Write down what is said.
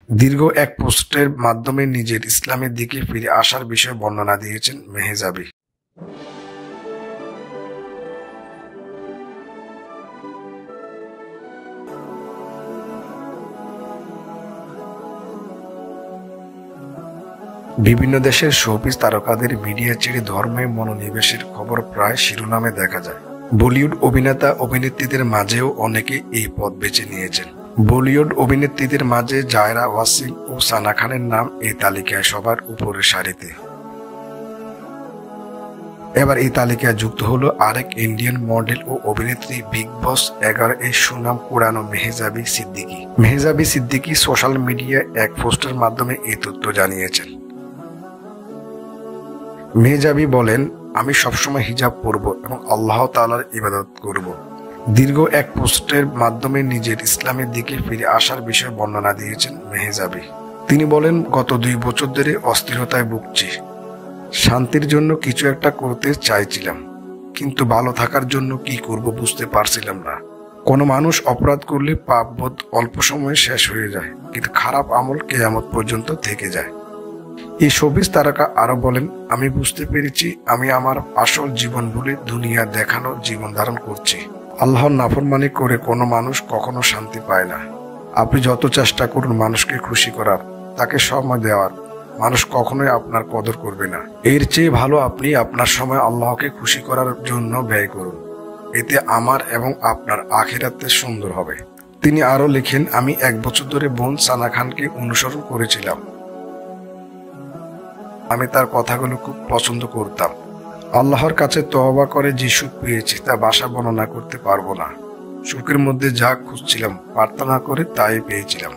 দীর্ঘ এক পোস্টের মাধ্যমে নিজের ইসলামের দিকে ফিরে আসার বিষয়ে বর্ণনা দিয়েছেন মেহজাবি। বিভিন্ন দেশের শোপিস তারকাদের মিডিয়া ছেড়ে ধর্মে মনোনিবেশের খবর প্রায় শিরোনামে দেখা যায়। বলিউড অভিনেতা অভিনেত্রীদের মাঝেও অনেকে এই পথ বেছে নিয়েছেন। বলিউড অভিনেত্রীদের মাঝে জায়রা ওয়াসিম ও সানা খানের নাম এই তালিকায় সবার উপরের সারিতে। এবার এই তালিকায় যুক্ত হলো আরেক ইন্ডিয়ান মডেল ও অভিনেত্রী বিগ বস 11 এর সুনাম কুড়ানো মেহজাবি সিদ্দিকী। মেহজাবি সিদ্দিকী সোশ্যাল মিডিয়ায় এক পোস্টের মাধ্যমে এই তথ্য জানিয়েছেন। মেহজাবি বলেন, আমি সবসময় হিজাব পরব এবং আল্লাহ তাআলার ইবাদত করব। দীর্ঘ এক পোস্টের মাধ্যমে নিজের ইসলামের দিকে ফিরে আসার বিষয়ে বর্ণনা দিয়েছেন মেহজাবি। তিনি বলেন, গত 2 বছর ধরে অস্থিরতায় ভুগছি। শান্তির জন্য কিছু একটা করতে চাইছিলাম, কিন্তু ভালো থাকার জন্য কি করব বুঝতে পারছিলাম না। কোনো মানুষ অপরাধ করলে পাপবোধ অল্প সময়ে শেষ হয়ে যায়, কিন্তু খারাপ আমল কিয়ামত পর্যন্ত থেকে যায়। এই শোবিজ তারকা আরো বলেন, আমি বুঝতে পেরেছি আমি আমার আসল জীবন ভুলে দুনিয়া দেখানো জীবন ধারণ করছি। আল্লাহর নাফরমানি করে কোনো মানুষ কখনো শান্তি পায় না। আপনি যত চেষ্টা করুন মানুষকে খুশি করার, তাকে সময় দেওয়ার, মানুষ কখনোই আপনার কদর করবে না। এর চেয়ে ভালো আপনি আপনার সময় আল্লাহকে খুশি করার জন্য ব্যয় করুন। এতে আমার এবং আপনার আখিরাতে সুন্দর হবে। তিনি আরো লিখেন, আমি 1 বছর ধরে বোন সানা খানকে অনুসরণ করেছিলাম। আমি তার কথাগুলো খুব পছন্দ করতাম। আল্লাহর কাছে তওবা করে যে সুখ পেয়েছি তা ভাষা বর্ণনা করতে পারবো না। সুখের মধ্যে যা খুঁজছিলাম প্রার্থনা করে তাই পেয়েছিলাম।